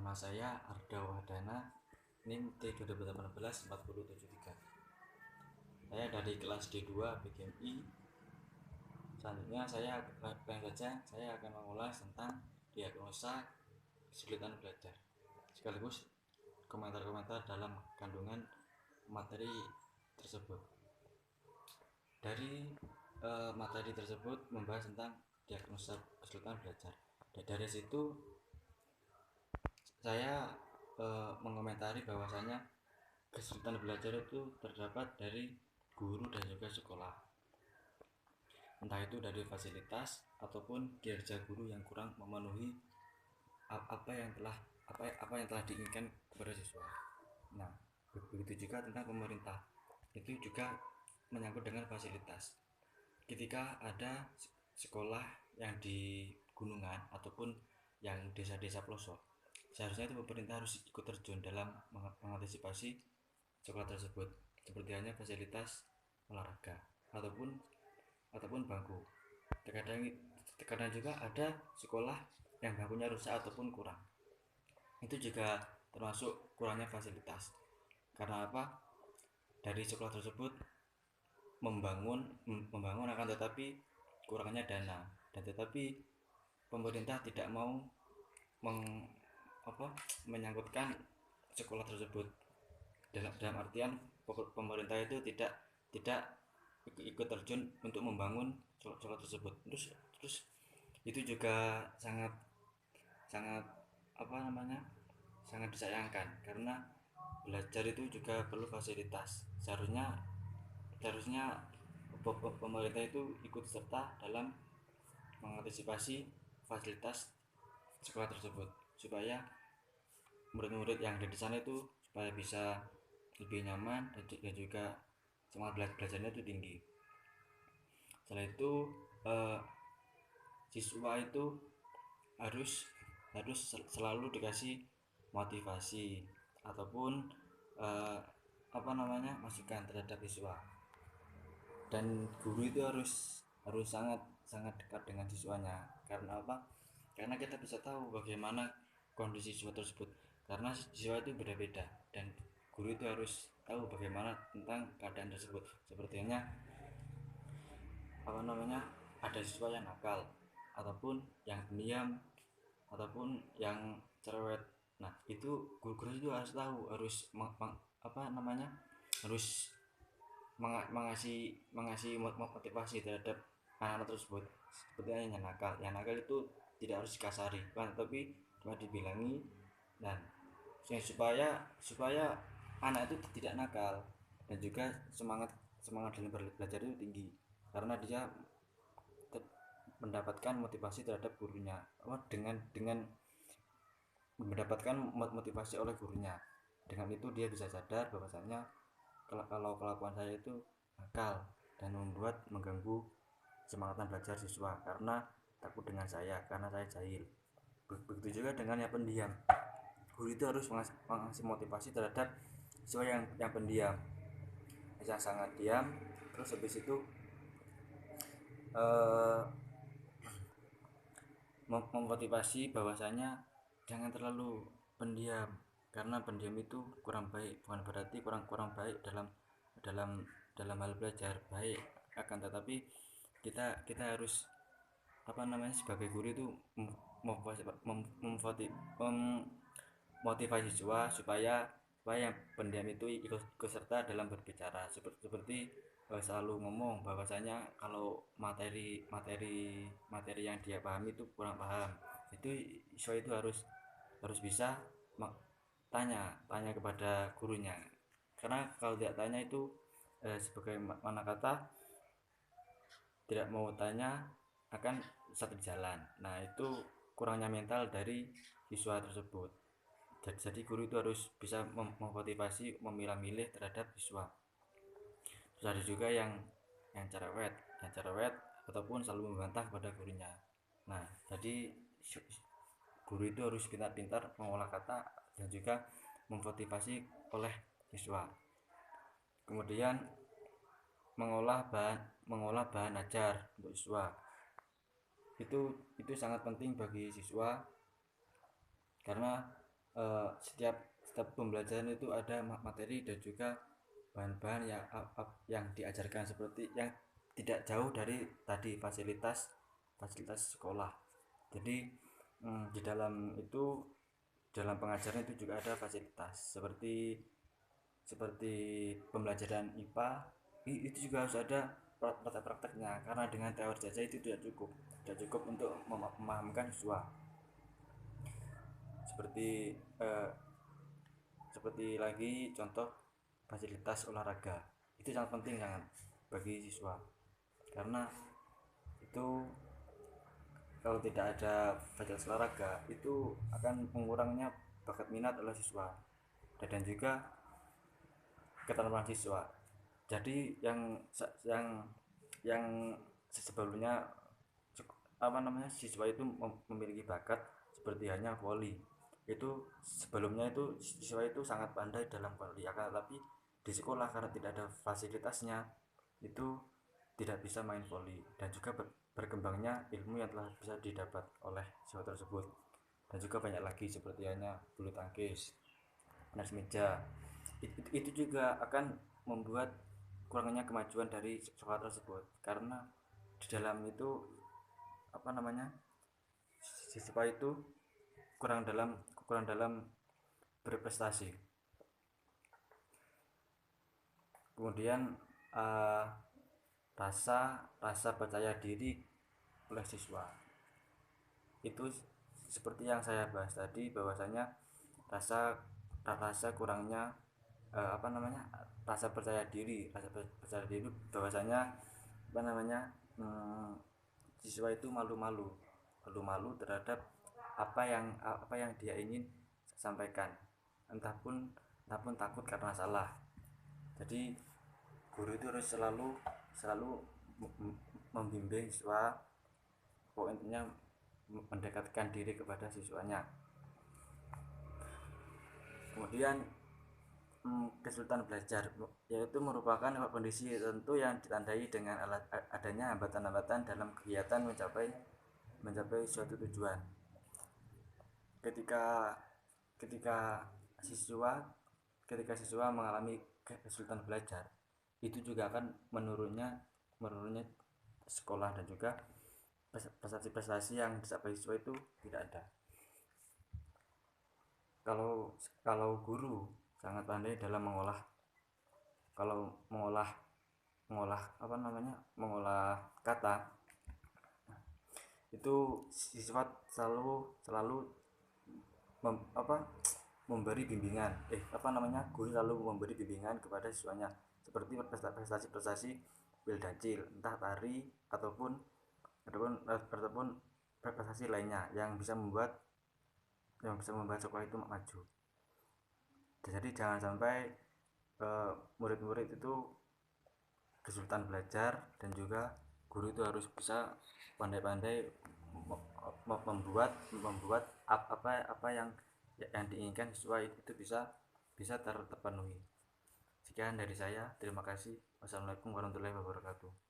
Nama saya Arda Wahdana, NIM T2018-4073. Saya dari kelas D2 PGMI. Selanjutnya saya akan mengulas tentang diagnosa kesulitan belajar, sekaligus komentar-komentar dalam kandungan materi tersebut. Dari materi tersebut membahas tentang diagnosa kesulitan belajar. Dari situ saya mengomentari bahwasanya kesulitan belajar itu terdapat dari guru dan juga sekolah, entah itu dari fasilitas ataupun kinerja guru yang kurang memenuhi apa yang telah diinginkan kepada siswa. Nah, begitu juga tentang pemerintah, itu juga menyangkut dengan fasilitas. Ketika ada sekolah yang di gunungan ataupun yang desa-desa pelosok, seharusnya itu pemerintah harus ikut terjun dalam mengantisipasi sekolah tersebut, seperti halnya fasilitas olahraga ataupun bangku. Terkadang juga ada sekolah yang bangkunya rusak ataupun kurang. Itu juga termasuk kurangnya fasilitas. Karena apa? Dari sekolah tersebut membangun akan tetapi kurangnya dana, dan tetapi pemerintah tidak mau menyangkutkan sekolah tersebut, dalam artian pemerintah itu tidak ikut terjun untuk membangun sekolah tersebut. Terus itu juga sangat sangat disayangkan, karena belajar itu juga perlu fasilitas. Seharusnya pemerintah itu ikut serta dalam mengantisipasi fasilitas sekolah tersebut, supaya murid-murid yang ada di sana itu supaya bisa lebih nyaman dan juga semangat belajarnya itu tinggi. Setelah itu siswa itu harus selalu dikasih motivasi ataupun masukan terhadap siswa, dan guru itu harus sangat dekat dengan siswanya. Karena apa? Karena kita bisa tahu bagaimana kondisi siswa tersebut, karena siswa itu berbeda dan guru itu harus tahu bagaimana tentang keadaan tersebut. Sepertinya ada siswa yang nakal ataupun yang pendiam ataupun yang cerewet. Nah, itu guru itu harus tahu, harus mengasih motivasi terhadap anak-anak tersebut. Seperti yang nakal itu tidak harus dikasari, tapi cuma dibilangi, dan supaya anak itu tidak nakal dan juga semangat dalam belajar itu tinggi, karena dia mendapatkan motivasi terhadap gurunya, dengan mendapatkan motivasi oleh gurunya. Dengan itu dia bisa sadar bahwasanya kalau kelakuan saya itu nakal dan mengganggu semangatan belajar siswa, karena takut dengan saya, karena saya jahil. Begitu juga dengan yang pendiam, guru itu harus mengasih motivasi terhadap siswa yang pendiam, yang sangat diam. Terus habis itu memotivasi bahwasanya jangan terlalu pendiam, karena pendiam itu kurang baik. Bukan berarti kurang baik dalam hal belajar, baik, akan tetapi kita harus sebagai guru itu memotivasi siswa supaya yang pendiam itu ikut serta dalam berbicara, seperti selalu ngomong bahwasanya kalau materi yang dia pahami itu kurang paham, itu siswa itu harus bisa tanya kepada gurunya. Karena kalau tidak tanya itu sebagai mana kata tidak mau tanya akan satu jalan. Nah, itu kurangnya mental dari siswa tersebut. Jadi guru itu harus bisa memotivasi, memilah-milih terhadap siswa. Terus ada juga yang cerewet ataupun selalu membantah kepada gurunya. Nah, jadi guru itu harus pintar-pintar mengolah kata dan juga memotivasi oleh siswa. Kemudian mengolah bahan ajar untuk siswa. Itu sangat penting bagi siswa, karena setiap pembelajaran itu ada materi dan juga bahan-bahan yang diajarkan, seperti yang tidak jauh dari tadi fasilitas fasilitas sekolah. Jadi di dalam itu, dalam pengajaran itu juga ada fasilitas seperti seperti pembelajaran IPA. Itu juga harus ada praktek-prakteknya, karena dengan teori saja itu tidak cukup untuk memahamkan siswa. Seperti seperti lagi contoh fasilitas olahraga, itu sangat penting sangat bagi siswa, karena itu kalau tidak ada fasilitas olahraga itu akan mengurangnya bakat minat oleh siswa dan juga keterampilan siswa. Jadi yang sebelumnya siswa itu memiliki bakat seperti hanya voli, itu sebelumnya itu siswa itu sangat pandai dalam voli, akan tetapi di sekolah karena tidak ada fasilitasnya itu tidak bisa main voli, dan juga berkembangnya ilmu yang telah bisa didapat oleh siswa tersebut. Dan juga banyak lagi seperti hanya bulu tangkis, tenis meja. Itu juga akan membuat kurangnya kemajuan dari sekolah tersebut, karena di dalam itu siswa itu kurang dalam berprestasi. Kemudian uh, rasa percaya diri oleh siswa itu seperti yang saya bahas tadi, bahwasanya rasa rasa kurangnya rasa percaya diri bahwasanya siswa itu malu-malu terhadap apa yang dia ingin sampaikan, entah pun takut karena salah. Jadi guru itu harus selalu membimbing siswa, poinnya mendekatkan diri kepada siswanya. Kemudian kesulitan belajar yaitu merupakan kondisi tertentu yang ditandai dengan adanya hambatan-hambatan dalam kegiatan mencapai suatu tujuan. Ketika siswa mengalami kesulitan belajar, itu juga akan menurunnya sekolah, dan juga prestasi-prestasi yang dicapai siswa itu tidak ada. Kalau guru sangat pandai dalam mengolah kata, itu siswa selalu memberi bimbingan guru selalu memberi bimbingan kepada siswanya, seperti prestasi-prestasi bildacil, entah tari ataupun prestasi lainnya yang bisa membuat sekolah itu maju. Jadi jangan sampai murid-murid itu kesulitan belajar, dan juga guru itu harus bisa pandai-pandai membuat apa yang diinginkan siswa itu bisa terpenuhi. Sekian dari saya, terima kasih. Wassalamualaikum warahmatullahi wabarakatuh.